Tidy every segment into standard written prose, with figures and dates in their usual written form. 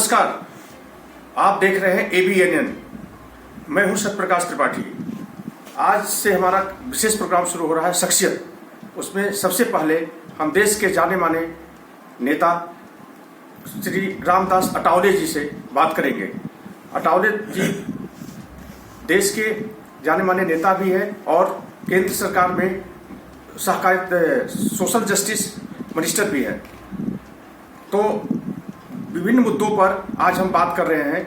नमस्कार, आप देख रहे हैं ABNN। मैं हूं सत्यप्रकाश त्रिपाठी। आज से हमारा विशेष प्रोग्राम शुरू हो रहा है शख्सियत। उसमें सबसे पहले हम देश के जाने माने नेता श्री रामदास अटावले जी से बात करेंगे। अटावले जी देश के जाने माने नेता भी हैं और केंद्र सरकार में सहकारिता सोशल जस्टिस मिनिस्टर भी हैं। तो विभिन्न मुद्दों पर आज हम बात कर रहे हैं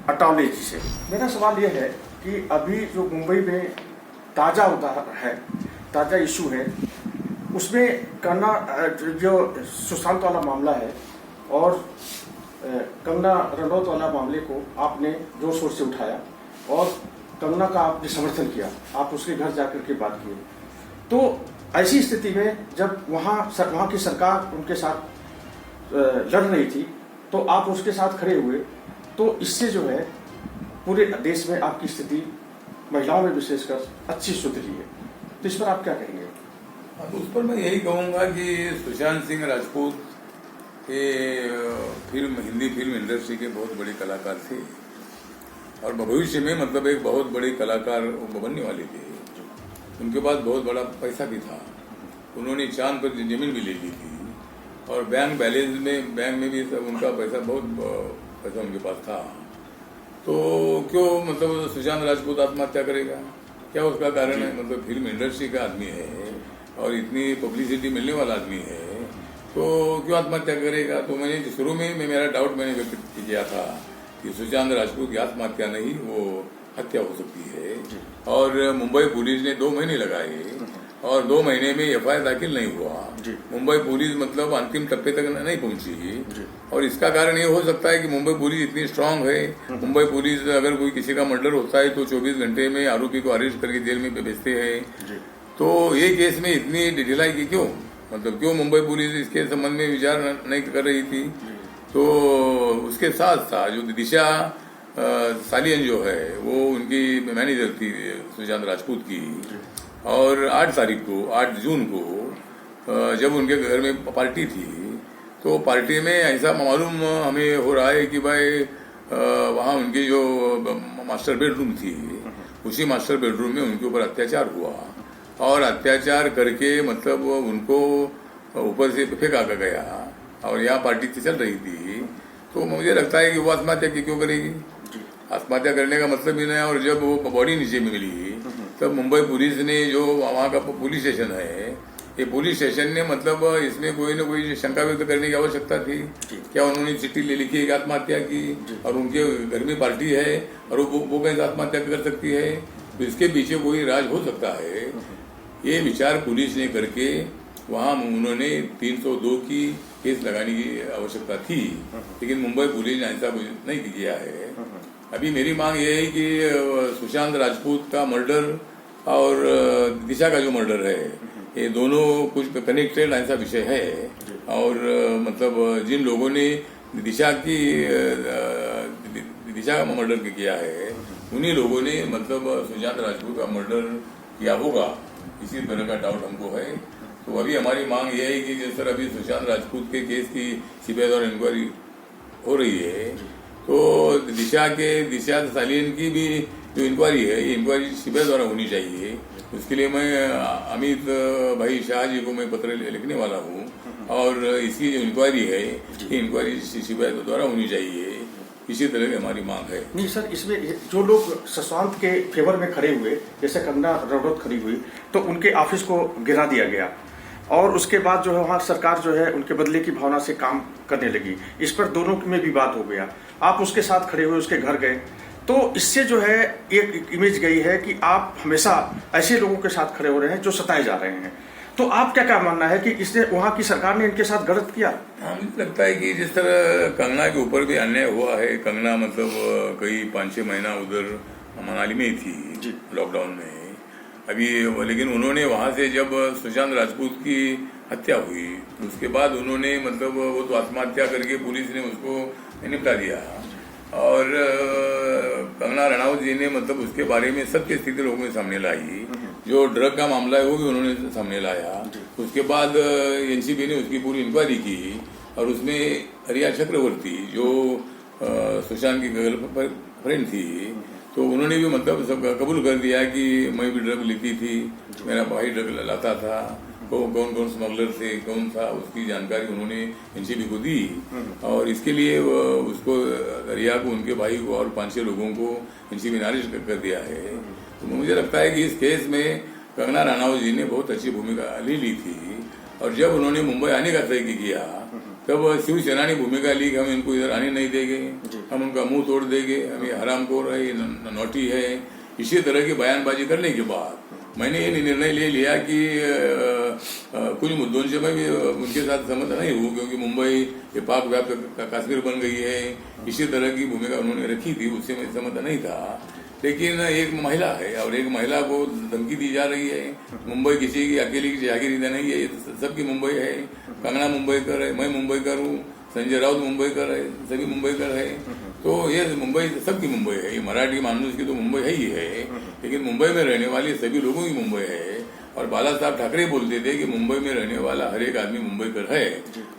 अटावले जी से। मेरा सवाल यह है कि अभी जो मुंबई में ताज़ा इशू है, उसमें करना जो सुशांत वाला मामला है और कंगना रनौत वाला मामले को आपने जोर शोर से उठाया और कंगना का आपने समर्थन किया, आप उसके घर जाकर के बात किए। तो ऐसी स्थिति में जब वहाँ की सरकार उनके साथ लड़ रही थी तो आप उसके साथ खड़े हुए, तो इससे जो है पूरे देश में आपकी स्थिति महिलाओं में विशेषकर अच्छी सुधरी है। तो इस पर आप क्या कहेंगे? उस पर मैं यही कहूँगा कि सुशांत सिंह राजपूत के हिंदी फिल्म इंडस्ट्री के बहुत बड़े कलाकार थे और भविष्य में मतलब एक बहुत बड़े कलाकार बनने वाले थे। उनके पास बहुत बड़ा पैसा भी था, उन्होंने चांद पर जमीन भी ले ली थी और बैंक में भी सब उनका बहुत पैसा उनके पास था। तो क्यों मतलब सुशांत राजपूत आत्महत्या करेगा? क्या उसका कारण है? मतलब फिल्म इंडस्ट्री का आदमी है और इतनी पब्लिसिटी मिलने वाला आदमी है, तो क्यों आत्महत्या करेगा? तो मैंने शुरू में मेरा डाउट मैंने व्यक्त किया था कि सुशांत राजपूत की आत्महत्या नहीं, वो हत्या हो सकती है। और मुंबई पुलिस ने 2 महीने लगाए और 2 महीने में FIR दाखिल नहीं हुआ। मुंबई पुलिस मतलब अंतिम टप्पे तक नहीं पहुंची और इसका कारण ये हो सकता है कि मुंबई पुलिस इतनी स्ट्रांग है। मुंबई पुलिस अगर कोई किसी का मर्डर होता है तो 24 घंटे में आरोपी को अरेस्ट करके जेल में भेजते हैं। तो ये केस में इतनी डिटेलाई की क्यों? मतलब क्यों मुंबई पुलिस इसके संबंध में विचार नहीं कर रही थी? तो उसके साथ साथ जो दिशा सालियन जो है वो उनकी मैनेजर थी सुशांत राजपूत की, और 8 जून को जब उनके घर में पार्टी थी तो पार्टी में ऐसा मालूम हमें हो रहा है कि भाई वहाँ उनकी जो मास्टर बेडरूम थी, उसी मास्टर बेडरूम में उनके ऊपर अत्याचार हुआ और अत्याचार करके मतलब उनको ऊपर से फेंका गया और यहाँ पार्टी चल रही थी। तो मुझे लगता है कि वो आत्महत्या क्यों करेगी? आत्महत्या करने का मतलब ही नहीं। और जब वो बॉडी नीचे में मिली तब मुंबई पुलिस ने जो वहाँ का पुलिस स्टेशन है, ये पुलिस स्टेशन ने मतलब इसमें कोई न कोई शंका व्यक्त करने की आवश्यकता थी। क्या उन्होंने चिट्ठी ले लिखी एक आत्महत्या की और उनके घर में पार्टी है और वो कैसे आत्महत्या कर सकती है? तो इसके पीछे कोई राज हो सकता है। ये विचार पुलिस ने करके वहाँ उन्होंने 302 की केस लगाने की आवश्यकता थी, लेकिन मुंबई पुलिस ने ऐसा नहीं किया है। अभी मेरी मांग ये है कि सुशांत राजपूत का मर्डर और दिशा का जो मर्डर है, ये दोनों कुछ कनेक्टेड ऐसा विषय है। और मतलब जिन लोगों ने दिशा का मर्डर किया है, उन्हीं लोगों ने मतलब सुशांत राजपूत का मर्डर किया होगा, इसी तरह का डाउट हमको है। तो अभी हमारी मांग ये है कि जिस तरह अभी सुशांत राजपूत के केस की CBI द्वारा इंक्वायरी हो रही है, तो दिशा सालियन की भी जो इंक्वायरी है, ये इंक्वायरी CBI द्वारा होनी चाहिए। उसके लिए मैं अमित भाई शाह जी को मैं पत्र लिखने वाला हूँ और इसकी जो इंक्वायरी है, ये इंक्वायरी CBI द्वारा होनी चाहिए। इसी तरह की हमारी मांग है। नहीं सर, इसमें जो लोग सुशांत के फेवर में खड़े हुए, जैसे कंगना रनौत खड़ी हुई, तो उनके ऑफिस को गिरा दिया गया और उसके बाद जो है वहाँ सरकार जो है उनके बदले की भावना से काम करने लगी। इस पर दोनों में विवाद हो गया। आप उसके साथ खड़े हुए, उसके घर गए, तो इससे जो है एक इमेज गई है कि आप हमेशा ऐसे लोगों के साथ खड़े हो रहे हैं जो सताए जा रहे हैं। तो आप क्या मानना है कि इसने वहाँ की सरकार ने इनके साथ गलत किया? मुझे लगता है कि जिस तरह कंगना के ऊपर भी अन्याय हुआ है, कंगना मतलब कई 5-6 महीना उधर मनाली में थी लॉकडाउन में अभी, लेकिन उन्होंने वहाँ से जब सुशांत राजपूत की हत्या हुई उसके बाद उन्होंने मतलब वो तो आत्महत्या करके पुलिस ने उसको निपटा दिया और कंगना रनौत जी ने मतलब उसके बारे में सत्य स्थिति लोगों के सामने लाई। जो ड्रग का मामला है वो भी उन्होंने सामने लाया। उसके बाद एनसीबी ने उसकी पूरी इंक्वायरी की और उसमें रिया चक्रवर्ती जो सुशांत की गर्लफ्रेंड थी, तो उन्होंने भी मतलब सब कबूल कर दिया कि मैं भी ड्रग लेती थी, मेरा भाई ड्रग लाता था, कौन कौन स्मगलर थे, कौन था, उसकी जानकारी उन्होंने एनसीबी को दी। और इसके लिए उसको रिया को, उनके भाई को और 5-6 लोगों को एनसीबी ने अरेस्ट कर दिया है। तो मुझे लगता है कि इस केस में कंगना रनौत जी ने बहुत अच्छी भूमिका ले ली थी। और जब उन्होंने मुंबई आने का तय किया तब शिवसेना ने भूमिका ली कि हम इनको इधर आने नहीं देंगे, हम उनका मुंह तोड़ देंगे, हम ये हरामखोर है, ये नौटी है। इसी तरह की बयानबाजी करने के बाद मैंने ये निर्णय ले लिया कि कुछ मुद्दों से मैं भी उनके साथ सहमत नहीं हूँ, क्योंकि मुंबई ये पाक व्याप्त कश्मीर बन गई है। इसी तरह की भूमिका उन्होंने रखी थी, उससे मैं सहमत नहीं था। लेकिन एक महिला है और एक महिला को धमकी दी जा रही है। मुंबई किसी की अकेली की जागीर नहीं है, ये सबकी मुंबई है। कंगना मुंबईकर है, मैं मुंबईकर हूँ, संजय राउत मुंबईकर है, सभी मुंबईकर है। तो ये मुंबई सबकी मुंबई है, ये मराठी मानुस की तो मुंबई है ही है, लेकिन मुंबई में रहने वाले सभी लोगों की मुंबई है। और बाला साहब ठाकरे बोलते थे कि मुंबई में रहने वाला हर एक आदमी मुंबईकर है।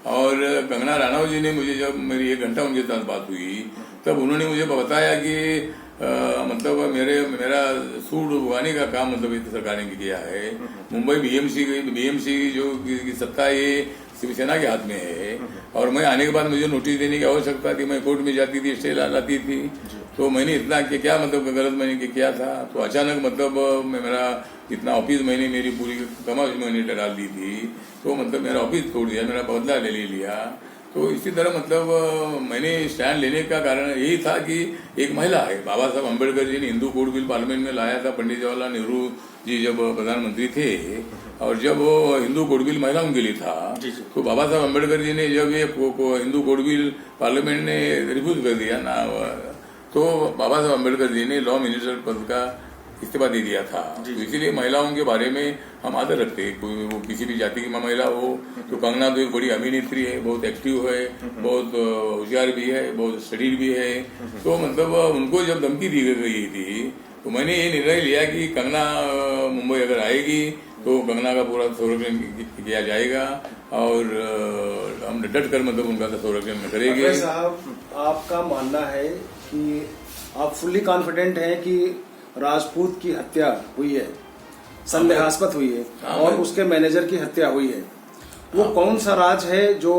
और कंगना रनौत जी ने मुझे, जब मेरी 1 घंटा उनके साथ बात हुई, तब उन्होंने मुझे बताया कि मतलब मेरा सूट उगाने का काम मतलब इस सरकार ने किया है। मुंबई बीएमसी जो की सत्ता ये शिवसेना के हाथ में है। और मैं आने के बाद मुझे नोटिस देने की आवश्यकता थी, मैं कोर्ट में जाती थी, स्टे लाती थी। तो मैंने इतना कि क्या मतलब गलत मैंने किया था। तो अचानक मतलब मेरा इतना ऑफिस मैंने मेरी पूरी कमाई मैंने डाल दी थी, तो मतलब मेरा ऑफिस तोड़ दिया, मेरा बदला ले लिया। तो इसी तरह मतलब मैंने स्टैंड लेने का कारण यही था कि एक महिला है, बाबा साहब अम्बेडकर जी ने हिंदू कोड बिल पार्लियामेंट में लाया था, पंडित जवाहरलाल नेहरू जी जब प्रधानमंत्री थे। और जब वो हिंदू कोड बिल महिलाओं के लिए था, तो बाबा साहब अम्बेडकर जी ने जब ये हिंदू कोड बिल पार्लियामेंट ने रिफ्यूज कर दिया ना, तो बाबा साहब अम्बेडकर जी ने लॉ मिनिस्टर पद का इस्तीफा दे दिया था। तो इसीलिए महिलाओं के बारे में हम आदर रखते हैं। कोई वो किसी भी जाति की महिला हो, तो कंगना तो एक बड़ी अभिनेत्री है, बहुत एक्टिव है, बहुत होशियार भी है, बहुत स्टडीड भी है। तो मतलब उनको जब धमकी दी गई थी, तो मैंने ये निर्णय लिया कि कंगना मुंबई अगर आएगी तो कंगना का पूरा संरक्षण किया जाएगा और हम डट कर मतलब उनका संरक्षण करेंगे। साहब, आपका मानना है कि आप फुल्ली कॉन्फिडेंट हैं कि राजपूत की हत्या हुई है, संदेहास्पद हुई है, और उसके मैनेजर की हत्या हुई है। वो कौन सा राज है जो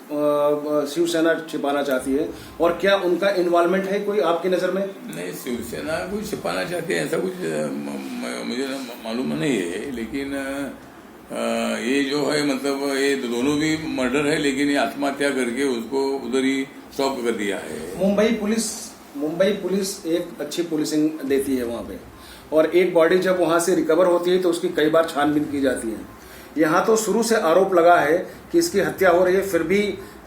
शिवसेना छिपाना चाहती है, और क्या उनका इन्वॉल्वमेंट है कोई आपकी नजर में? नहीं, शिवसेना कुछ छिपाना चाहती है ऐसा कुछ मुझे मालूम नहीं है। लेकिन ये जो है मतलब ये दोनों भी मर्डर है, लेकिन ये आत्महत्या करके उसको उधर ही स्टॉप कर दिया है। मुंबई पुलिस एक अच्छी पुलिसिंग देती है वहाँ पे, और एक बॉडी जब वहाँ से रिकवर होती है तो उसकी कई बार छानबीन की जाती है। यहाँ तो शुरू से आरोप लगा है कि इसकी हत्या हो रही है, फिर भी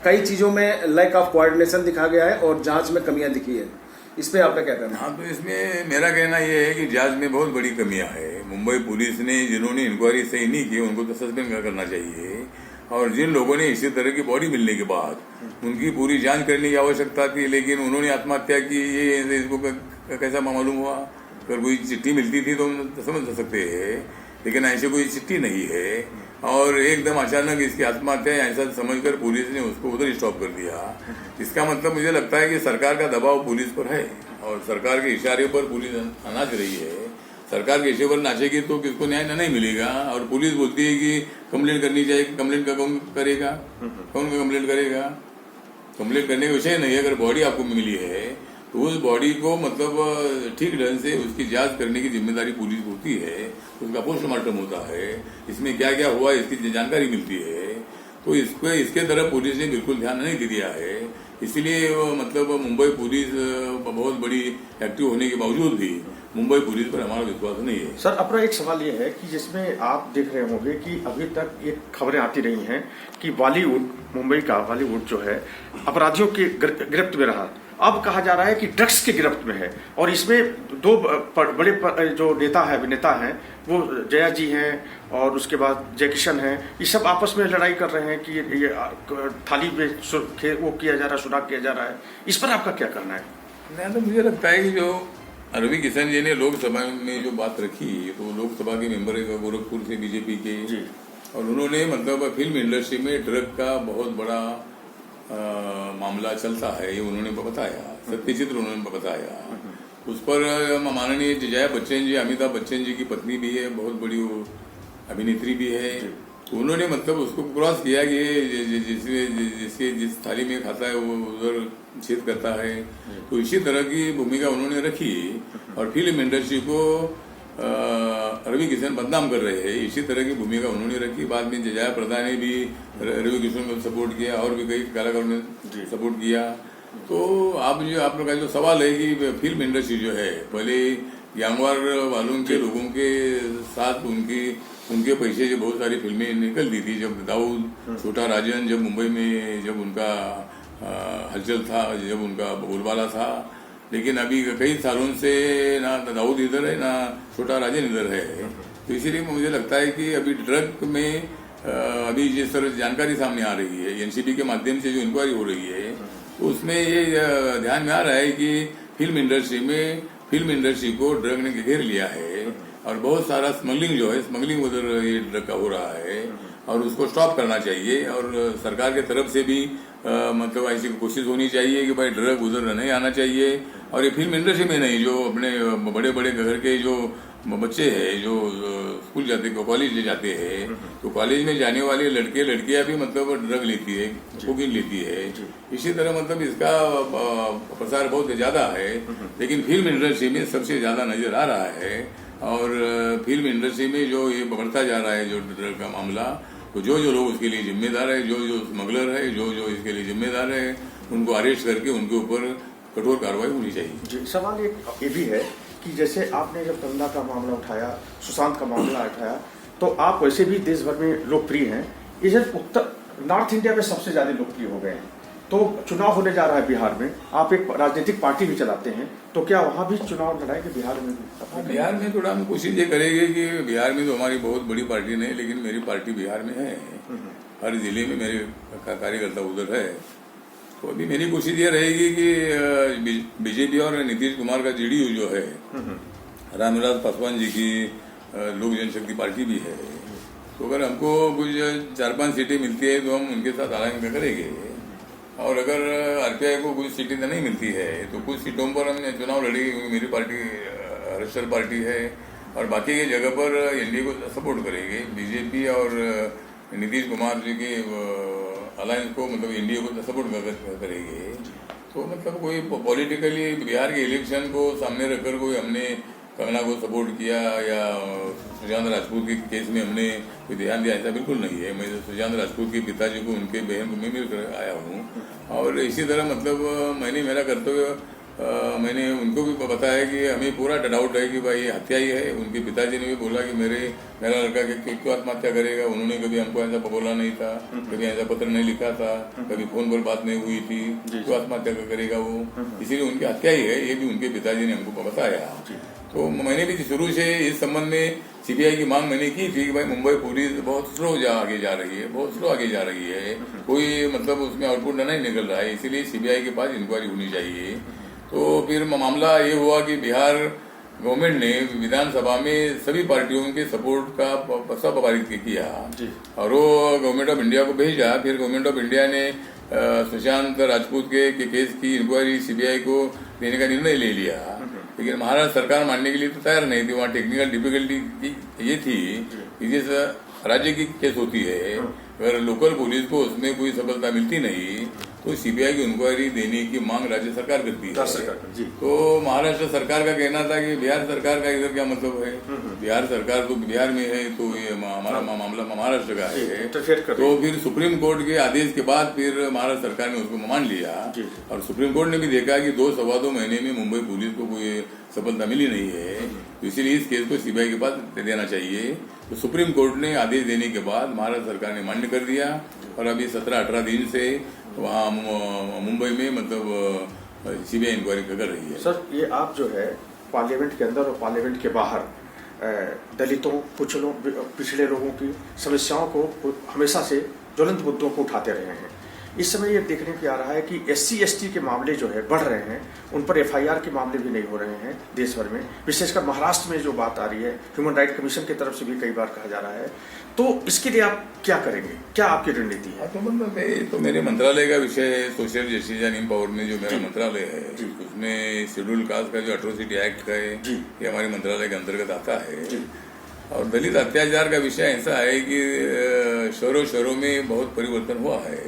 कई चीजों में लैक ऑफ कोऑर्डिनेशन दिखा गया है और जांच में कमियां दिखी है। इस पे आपका क्या कहना है? हाँ, तो इसमें मेरा कहना यह है कि जांच में बहुत बड़ी कमियां है। मुंबई पुलिस ने जिन्होंने इंक्वायरी सही नहीं की उनको तो सस्पेंड करना चाहिए, और जिन लोगों ने इसी तरह की बॉडी मिलने के बाद उनकी पूरी जांच करने की आवश्यकता थी, लेकिन उन्होंने आत्महत्या की। ये इसको कैसा मालूम हुआ? अगर कोई चिट्ठी मिलती थी तो हम समझ सकते हैं, लेकिन ऐसी कोई चिट्ठी नहीं है। और एकदम अचानक इसकी आत्महत्या ऐसा समझकर पुलिस ने उसको उधर स्टॉप कर दिया। इसका मतलब मुझे लगता है कि सरकार का दबाव पुलिस पर है, और सरकार के इशारे पर पुलिस नाच रही है। सरकार के इशारे पर नाचेगी तो किसको न्याय नहीं मिलेगा। और पुलिस बोलती है कि कंप्लेंट करनी चाहिए, कंप्लेंट का कौन करेगा? कौन कंप्लेंट करेगा? कंप्लेंट करने का विषय नहीं है। अगर बॉडी आपको मिली है तो उस बॉडी को मतलब ठीक ढंग से उसकी जांच करने की जिम्मेदारी पुलिस को होती है, उसका पोस्टमार्टम होता है, इसमें क्या क्या हुआ इसकी जानकारी मिलती है। तो इसके तरफ पुलिस ने बिल्कुल ध्यान नहीं दिया है। इसलिए मतलब मुंबई पुलिस बहुत बड़ी एक्टिव होने के बावजूद भी मुंबई पुलिस पर हमारा विश्वास नहीं है। सर, अपना एक सवाल ये है कि जिसमें आप देख रहे होंगे कि अभी तक ये खबरें आती रही हैं कि बॉलीवुड, मुंबई का बॉलीवुड जो है अपराधियों की गिरफ्त में रहा। अब कहा जा रहा है कि ड्रग्स की गिरफ्त में है, और इसमें 2 बड़े जो अभिनेता हैं वो जया जी हैं और उसके बाद जय किशन हैं। ये सब आपस में लड़ाई कर रहे हैं कि ये थाली में वो किया जा रहा है, सुराग किया जा रहा है। इस पर आपका क्या कहना है? नहीं, तो मुझे लगता है कि जो रवि किशन जी ने लोकसभा में जो बात रखी, तो लोकसभा के मेंबर है गोरखपुर से बीजेपी के, और उन्होंने मतलब फिल्म इंडस्ट्री में ड्रग का बहुत बड़ा मामला चलता है, ये उन्होंने बताया, सत्य चित्र उन्होंने बताया। उस पर माननीय जया बच्चन जी, अमिताभ बच्चन जी की पत्नी भी है, बहुत बड़ी वो अभिनेत्री भी है, तो उन्होंने मतलब उसको क्रॉस किया कि जिस थाली में खाता है वो उधर छेद करता है। तो इसी तरह की भूमिका उन्होंने रखी और फिल्म इंडस्ट्री को रवि किशन बदनाम कर रहे हैं, इसी तरह की भूमिका उन्होंने रखी। बाद में जया प्रदा ने भी रवि किशन को सपोर्ट किया और भी कई कलाकारों ने सपोर्ट किया। तो आप लोग का जो सवाल है कि फिल्म इंडस्ट्री जो है, पहले ग्यांगवार वालों के लोगों के साथ उनके पैसे जो बहुत सारी फिल्में निकलती थी, जब दाऊद, छोटा राजन, जब मुंबई में जब उनका हलचल था, जब उनका बोलबाला था, लेकिन अभी कई सालों से ना दाऊद इधर है ना छोटा राजन इधर है। तो इसीलिए मुझे लगता है कि अभी ड्रग में अभी जिस तरह जानकारी सामने आ रही है, एनसीबी के माध्यम से जो इंक्वायरी हो रही है, तो उसमें ये ध्यान में आ रहा है कि फिल्म इंडस्ट्री को ड्रग ने घेर लिया है और बहुत सारा स्मगलिंग उधर ये ड्रग का हो रहा है और उसको स्टॉप करना चाहिए। और सरकार के तरफ से भी मतलब ऐसी कोशिश होनी चाहिए कि भाई ड्रग उधर नहीं आना चाहिए। और ये फिल्म इंडस्ट्री में नहीं, जो अपने बड़े बड़े घर के जो बच्चे हैं, जो स्कूल जाते कॉलेज जाते हैं, तो कॉलेज में जाने वाले लड़के लड़कियां भी मतलब ड्रग लेती है, कोकीन लेती है। इसी तरह मतलब इसका प्रसार बहुत ज्यादा है, लेकिन फिल्म इंडस्ट्री में सबसे ज्यादा नजर आ रहा है। और फिल्म इंडस्ट्री में जो ये बढ़ता जा रहा है जो ड्रग का मामला, तो जो लोग उसके लिए जिम्मेदार है, जो स्मगलर है, जो इसके लिए जिम्मेदार है, उनको अरेस्ट करके उनके ऊपर कठोर कार्रवाई होनी चाहिए। जी, सवाल ये भी है कि जैसे आपने जब गंगा का मामला उठाया, सुशांत का मामला उठाया, तो आप वैसे भी देश भर में लोकप्रिय हैं, इधर नॉर्थ इंडिया में सबसे ज्यादा लोकप्रिय हो गए हैं। तो चुनाव होने जा रहा है बिहार में, आप एक राजनीतिक पार्टी भी चलाते हैं, तो क्या वहां भी चुनाव लड़ाएंगे बिहार में भी? बिहार में थोड़ा हम कोशिश ये करेंगे कि बिहार में तो हमारी बहुत बड़ी पार्टी नहीं, लेकिन मेरी पार्टी बिहार में है, हर जिले में मेरे कार्यकर्ता उधर है। तो अभी मेरी कोशिश ये रहेगी कि बीजेपी और नीतीश कुमार का जेडीयू जो है, रामविलास पासवान जी की लोक जनशक्ति पार्टी भी है, तो अगर हमको कुछ 4-5 सीटें मिलती है तो हम उनके साथ अलायंस करेंगे। और अगर आरपीआई को कुछ सीटें नहीं मिलती है तो कुछ सीटों पर हम चुनाव लड़ेंगे, क्योंकि मेरी पार्टी हर्षल पार्टी है और बाकी की जगह पर एनडीए को सपोर्ट करेंगे। बीजेपी और नीतीश कुमार जी की अलायंस को मतलब एनडीए को सपोर्ट करेंगे। तो मतलब कोई पॉलिटिकली बिहार के इलेक्शन को सामने रखकर कोई हमने कंगना को सपोर्ट किया या सुशांत राजपूत के केस में हमने कोई ध्यान दिया, ऐसा बिल्कुल नहीं है। मैं सुशांत राजपूत के पिताजी को, उनके बहन को मैं मिलकर आया हूँ और इसी तरह मतलब मैंने मेरा कर्तव्य मैंने उनको भी बताया कि हमें पूरा डाउट है कि भाई हत्या ही है। उनके पिताजी ने भी बोला कि मेरा लड़का क्यों आत्महत्या करेगा, उन्होंने कभी हमको ऐसा बोला नहीं था, कभी ऐसा पत्र नहीं लिखा था, कभी फोन पर बात नहीं हुई थी, क्यों आत्महत्या करेगा वो, इसीलिए उनकी हत्या ही है, ये भी उनके पिताजी ने हमको बताया। तो मैंने भी शुरू से इस संबंध में सीबीआई की मांग मैंने की थी कि भाई मुंबई पुलिस बहुत स्लो आगे जा रही है, कोई मतलब उसमें आउटपुट नहीं निकल रहा है, इसीलिए सीबीआई के पास इंक्वायरी होनी चाहिए। तो फिर मामला ये हुआ कि बिहार गवर्नमेंट ने विधानसभा में सभी पार्टियों के सपोर्ट का प्रस्ताव पारित किया और वो गवर्नमेंट ऑफ इंडिया को भेजा। फिर गवर्नमेंट ऑफ इंडिया ने सुशांत राजपूत के केस की इंक्वायरी सीबीआई को देने का निर्णय ले लिया, लेकिन महाराष्ट्र सरकार मानने के लिए तो तैयार नहीं थी। वहाँ टेक्निकल डिफिकल्टी ये थी कि जिस राज्य की केस होती है, अगर लोकल पुलिस को उसमें कोई सफलता मिलती नहीं तो सीबीआई की इंक्वायरी देने की मांग राज्य सरकार करती है। तो महाराष्ट्र सरकार का कहना था कि बिहार सरकार का इधर क्या मतलब है, बिहार सरकार तो बिहार में है, तो ये हमारा मामला महाराष्ट्र का है। तो फिर सुप्रीम कोर्ट के आदेश के बाद फिर महाराष्ट्र सरकार ने उसको मान लिया और सुप्रीम कोर्ट ने भी देखा कि 2-2.25 महीने में मुंबई पुलिस को कोई सफलता मिली नहीं है, तो इसीलिए इस केस को सीबीआई के पास देना चाहिए। तो सुप्रीम कोर्ट ने आदेश देने के बाद महाराष्ट्र सरकार ने मान्य कर दिया और अभी 17-18 दिन से वहाँ मुंबई में मतलब सीबीआई इंक्वायरी कर रही है। सर, ये आप जो है पार्लियामेंट के अंदर और पार्लियामेंट के बाहर दलितों, पिछड़े लोगों की समस्याओं को हमेशा से ज्वलंत मुद्दों को उठाते रहे हैं, इस समय ये देखने को आ रहा है कि SC/ST के मामले जो है बढ़ रहे हैं, उन पर FIR के मामले भी नहीं हो रहे हैं देश भर में। विशेषकर महाराष्ट्र में जो बात आ रही है, ह्यूमन राइट कमीशन की तरफ से भी कई बार कहा जा रहा है। तो इसके लिए आप क्या करेंगे, क्या आपकी रणनीति है? तो मतलब ये तो मेरे मंत्रालय का विषय है, सोशल जस्टिस एंड एम्पावरमेंट जो मेरा मंत्रालय है, उसमें शेड्यूल कास्ट का जो एट्रोसिटी एक्ट है ये हमारे मंत्रालय के अंतर्गत आता है। और दलित अत्याचार का विषय ऐसा है कि शहरों में बहुत परिवर्तन हुआ है,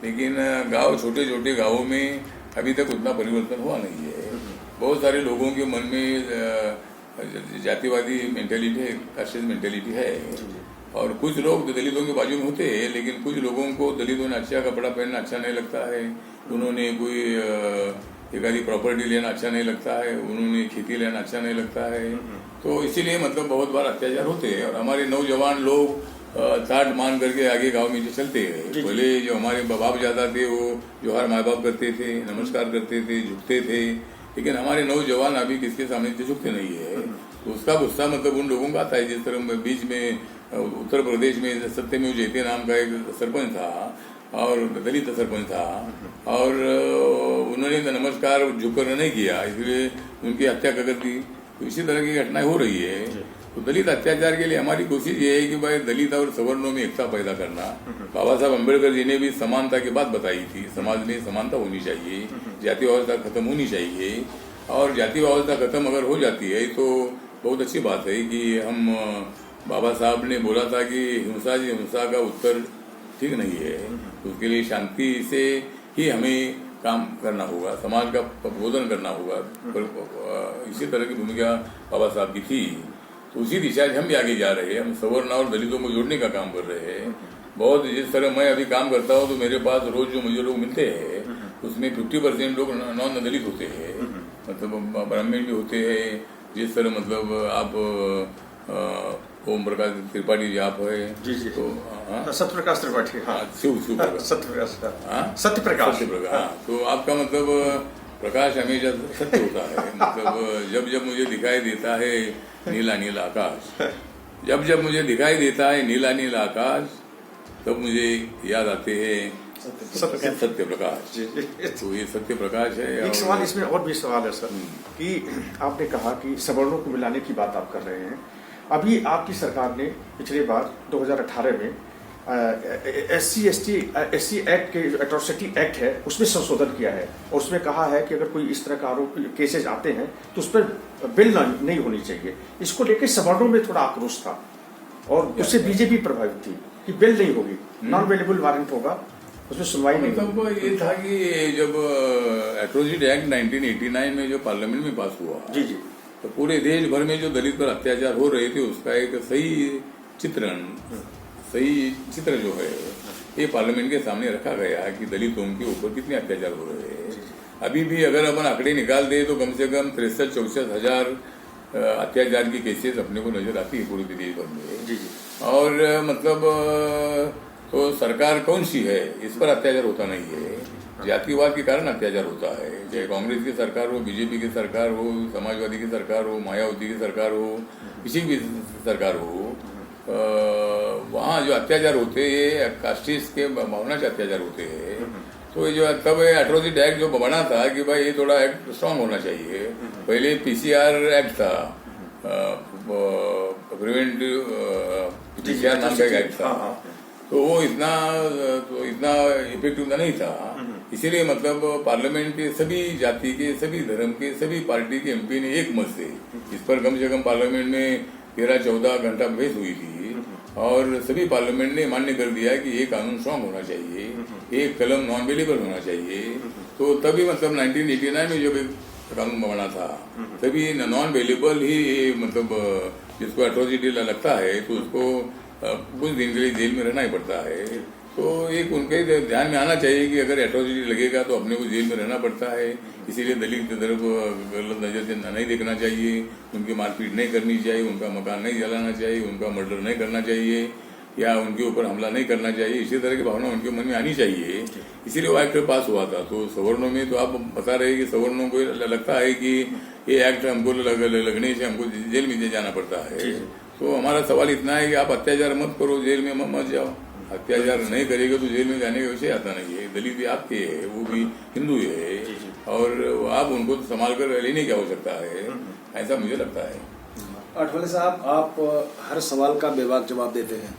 लेकिन गांव छोटे छोटे गांवों में अभी तक उतना परिवर्तन हुआ नहीं है। बहुत सारे लोगों के मन में जातिवादी मेंटेलिटी है, कास्टिस्ट मेंटेलिटी है, और कुछ लोग दलितों के बाजू में होते हैं, लेकिन कुछ लोगों को दलितों ने अच्छा कपड़ा पहनना अच्छा नहीं लगता है, उन्होंने कोई एक आधी प्रॉपर्टी लेना अच्छा नहीं लगता है, उन्होंने खेती लेना अच्छा नहीं लगता है। तो इसीलिए मतलब बहुत बार अत्याचार होते हैं। और हमारे नौजवान लोग ताट मान करके आगे गांव में चलते हैं। पहले जो हमारे बाप जादा थे वो जोहार माँ बाप करते थे, नमस्कार करते थे, झुकते थे, लेकिन हमारे नौजवान अभी किसके सामने झुकते नहीं है। तो उसका गुस्सा मतलब उन लोगों का आता है। जिस तरह बीच में उत्तर प्रदेश में सत्यमेव जयते नाम का एक सरपंच था और दलित सरपंच था, और उन्होंने नमस्कार झुककर नहीं किया, इसलिए उनकी हत्या कर दी। तो इसी तरह की घटनाएं हो रही है। तो दलित अत्याचार के लिए हमारी कोशिश ये है कि भाई दलित और सवर्णों में एकता पैदा करना। बाबा साहब अम्बेडकर जी ने भी समानता की बात बताई थी, समाज में समानता होनी चाहिए, जाति व्यवस्था खत्म होनी चाहिए। और जाति व्यवस्था खत्म अगर हो जाती है तो बहुत अच्छी बात है कि हम बाबा साहब ने बोला था कि हिंसा का उत्तर ठीक नहीं है, उसके लिए शांति से ही हमें काम करना होगा, समाज का प्रबोधन करना होगा। इसी तरह की भूमिका बाबा साहब की थी। तो उसी दिशा से हम भी आगे जा रहे हैं। हम सवर्ण और दलितों को जोड़ने का काम कर रहे हैं। बहुत जिस तरह मैं अभी काम करता हूँ तो मेरे पास रोज जो मुझे लोग मिलते हैं उसमें 50% लोग नॉन दलित होते हैं, मतलब ब्राह्मण भी होते हैं। जिस तरह मतलब आप ओम प्रकाश त्रिपाठी जी आप है जी जी, तो सत्य प्रकाश त्रिपाठी, सत्य प्रकाश। तो आपका मतलब प्रकाश हमेशा सत्य होता है। मतलब जब जब मुझे दिखाई देता है नीला नीला आकाश, जब जब मुझे दिखाई देता है नीला नीला आकाश, तब मुझे याद आते हैं सत्य प्रकाश। तो ये सत्य प्रकाश है। एक सवाल इसमें और भी सवाल है सर, कि आपने कहा कि सवर्णों को मिलाने की बात आप कर रहे हैं। अभी आपकी सरकार ने पिछले बार 2018 में SC/ST एक्ट के एट्रोसिटी एक्ट है उसमें संशोधन किया है, और उसमें कहा है कि अगर कोई इस तरह का आरोप केसेज आते हैं तो उस पर बिल नहीं होनी चाहिए। इसको लेकर सवर्णों में थोड़ा आक्रोश था और उससे बीजेपी प्रभावित थी कि बिल नहीं होगी, नॉन अवेलेबल वारंट होगा, उसमें सुनवाई नहीं। मतलब ये था कि जब एट्रोसिटी एक्ट 1989 में जो पार्लियामेंट में पास हुआ जी जी, तो पूरे देश भर में जो दलित पर अत्याचार हो रहे थे उसका एक सही चित्र जो है ये पार्लियामेंट के सामने रखा गया है कि दलितों के ऊपर कितने अत्याचार हो रहे हैं। अभी भी अगर अपन आंकड़े निकाल दे तो कम से कम 63-64 हजार अत्याचार की केसेस अपने को नजर आती है पूरे देश भर में। जी जी, और मतलब तो सरकार कौन सी है, इस पर अत्याचार होता नहीं है, जातिवाद के कारण अत्याचार होता है। चाहे कांग्रेस की सरकार हो, बीजेपी की सरकार हो, समाजवादी की सरकार हो, मायावती की सरकार हो, किसी भी सरकार हो, वहाँ जो अत्याचार होते हैं ये कास्टिस्ट के भावना से अत्याचार होते हैं। तो ये जो तब एट्रोसिटी एक्ट जो बना था कि भाई ये थोड़ा एक्ट स्ट्रांग होना चाहिए। पहले PCR एक्ट था, प्रिवेंटिव PCR नाम का एक्ट था, तो वो इतना इफेक्टिव नहीं था। इसीलिए मतलब पार्लियामेंट के सभी जाति के, सभी धर्म के, सभी पार्टी के MP ने एक मत से इस पर कम से कम पार्लियामेंट में 13-14 घंटा बहस हुई थी, और सभी पार्लियामेंट ने मान्य कर दिया कि ये कानून स्ट्रांग होना चाहिए, एक कलम नॉन अवेलेबल होना चाहिए। तो तभी मतलब 1989 में जब एक कानून बना था तभी नॉन अवेलेबल ही मतलब जिसको एट्रोसिटी लगता है तो उसको कुछ दिन के लिए जेल में रहना ही पड़ता है। तो एक उनके ध्यान में आना चाहिए कि अगर एट्रोसिटी लगेगा तो अपने को जेल में रहना पड़ता है। इसीलिए दलित की तरफ गलत नजर से नहीं देखना चाहिए, उनकी मारपीट नहीं करनी चाहिए, उनका मकान नहीं जलाना चाहिए, उनका मर्डर नहीं करना चाहिए, या उनके ऊपर हमला नहीं करना चाहिए। इसी तरह की भावना उनके मन में आनी चाहिए। इसीलिए वो एक्ट पास हुआ था। तो सवर्णों में तो आप बता रहे कि सवर्णों को लगता है कि ये एक्ट हमको लगने से हमको जेल में जाना पड़ता है। तो हमारा सवाल इतना है कि आप अत्याचार मत करो, जेल में मत जाओ। अत्याचार नहीं करेगा तो जेल में जाने का विषय आता नहीं है। दलित भी आपके है, वो भी हिंदू है, और आप उनको तो संभाल कर लेने की आवश्यकता है, ऐसा मुझे लगता है। आठवले साहब, आप हर सवाल का बेबाक जवाब देते हैं।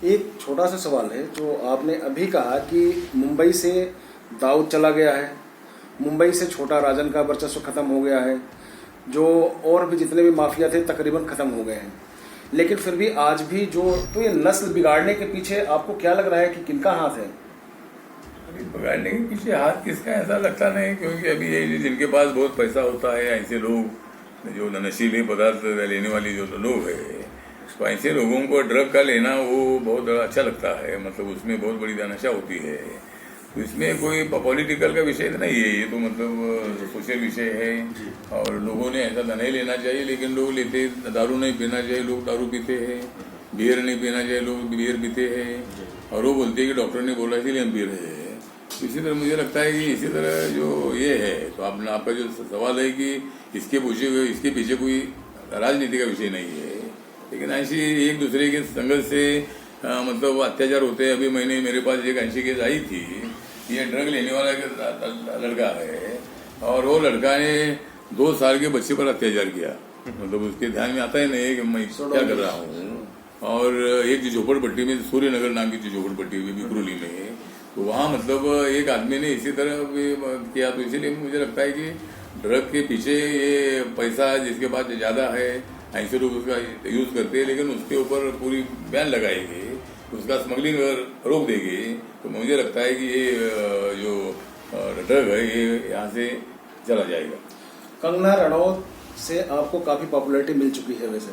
एक छोटा सा सवाल है, जो आपने अभी कहा कि मुंबई से दाऊद चला गया है, मुंबई से छोटा राजन का वर्चस्व खत्म हो गया है, जो और भी जितने भी माफिया थे तकरीबन खत्म हो गए हैं, लेकिन फिर भी आज भी जो तो ये नस्ल बिगाड़ने के पीछे आपको क्या लग रहा है कि किनका हाथ है? अभी बिगाड़ने के पीछे हाथ किसका ऐसा लगता नहीं, क्योंकि अभी ये जिनके पास बहुत पैसा होता है, ऐसे लोग जो नशीले पदार्थ लेने वाली जो लोग है, तो ऐसे लोगों को ड्रग का लेना वो बहुत अच्छा लगता है, मतलब उसमें बहुत बड़ी नशा होती है। तो इसमें कोई पॉलिटिकल का विषय नहीं है, ये तो मतलब सोशल विषय है, और लोगों ने ऐसा नहीं लेना चाहिए, लेकिन लोग लेते। दारू नहीं पीना चाहिए, लोग दारू पीते हैं। बियर नहीं पीना चाहिए, लोग बियर पीते हैं, और वो बोलते हैं कि डॉक्टर ने बोला इसलिए हम पी रहे हैं। तो इसी तरह मुझे लगता है कि इसी तरह जो ये है, तो आपका जो सवाल है कि इसके पीछे कोई राजनीति का विषय नहीं है, लेकिन ऐसी एक दूसरे के संघर्ष से मतलब अत्याचार होते हैं। अभी मेरे पास एक ऐसी केस आई थी, ये ड्रग लेने वाला लड़का है, और वो लड़का ने 2 साल के बच्चे पर अत्याचार किया, मतलब उसके ध्यान में आता ही नहीं है कि मैं क्या कर रहा हूँ। और एक झोपड़पट्टी में, सूर्यनगर नाम की झोपड़पट्टी हुई बिक्रोली में, तो वहाँ मतलब एक आदमी ने इसी तरह किया। तो इसीलिए मुझे लगता है कि ड्रग के पीछे ये पैसा जिसके पास ज्यादा है, ऐसे लोग उसका यूज करते हैं, लेकिन उसके ऊपर पूरी बैन लगाएंगे, उसका स्मगलिंग रोक देंगे, तो मुझे लगता है कि ये जो ड्रग है ये यहाँ से चला जाएगा। कंगना रनौत से आपको काफी पॉपुलैरिटी मिल चुकी है वैसे,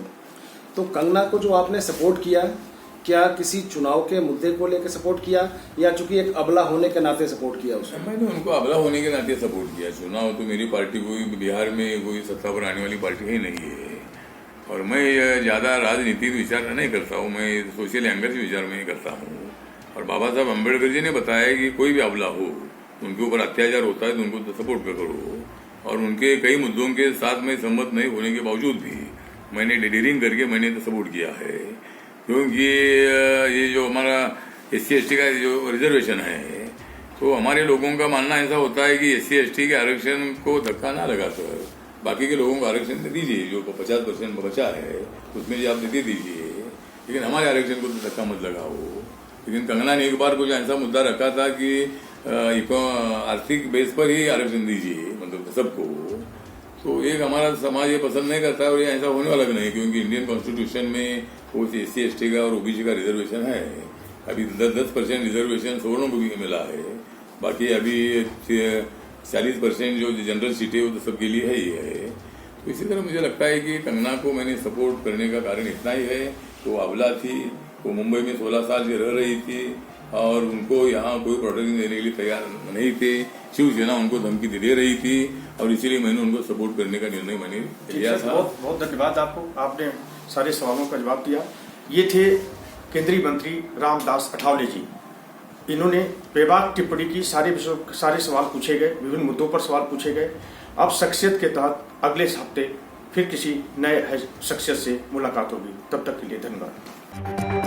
तो कंगना को जो आपने सपोर्ट किया, क्या किसी चुनाव के मुद्दे को लेकर सपोर्ट किया, या चूंकि एक अबला होने के नाते सपोर्ट किया उसने? मैंने उनको अबला होने के नाते सपोर्ट किया। चुनाव तो मेरी पार्टी कोई बिहार में कोई सत्ता पर आने वाली पार्टी ही नहीं है, और मैं ज़्यादा राजनीतिक विचार नहीं करता हूँ, मैं सोशल एंगल से विचार में करता हूँ। और बाबा साहब अम्बेडकर जी ने बताया कि कोई भी अबला हो, उनके ऊपर अत्याचार होता है तो उनको तो सपोर्ट करो, और उनके कई मुद्दों के साथ में सहमत नहीं होने के बावजूद भी मैंने डिडरिंग करके मैंने तो सपोर्ट किया है, क्योंकि ये जो हमारा SC/ST का जो रिजर्वेशन है, तो हमारे लोगों का मानना ऐसा होता है कि SC/ST के आरक्षण को धक्का ना लगाकर बाकी के लोगों को आरक्षण दे दीजिए, जो 50% बचा है उसमें जी आप दे दीजिए, लेकिन हमारे आरक्षण को तो धक्का मत लगाओ। लेकिन कंगना ने एक बार कुछ ऐसा मुद्दा रखा था कि आर्थिक बेस पर ही आरक्षण दीजिए, मतलब सबको। तो एक हमारा समाज ये पसंद नहीं करता, और ये ऐसा होने वाला भी नहीं, क्योंकि इंडियन कॉन्स्टिट्यूशन में वो SC/ST का और OBC का रिजर्वेशन है। अभी 10% रिजर्वेशन सवर्णों को भी मिला है, बाकी अभी 40% जो जनरल सीट है वो तो सबके लिए है ही है। तो इसी तरह मुझे लगता है कि कंगना को मैंने सपोर्ट करने का कारण इतना ही है, तो अबला थी, वो मुंबई में 16 साल से रह रही थी, और उनको यहाँ कोई प्रोटेक्शन देने के लिए तैयार नहीं थे। शिवसेना उनको धमकी दे रही थी, और इसीलिए मैंने उनको सपोर्ट करने का निर्णय मैंने लिया था। बहुत बहुत धन्यवाद आपको, आपने सारे सवालों का जवाब दिया। ये थे केंद्रीय मंत्री रामदास अठावले जी। इन्होंने बेबाक टिप्पणी की, सारे सवाल पूछे गए, विभिन्न मुद्दों पर सवाल पूछे गए। अब शख्सियत के तहत अगले हफ्ते फिर किसी नए शख्सियत से मुलाकात होगी। तब तक के लिए धन्यवाद।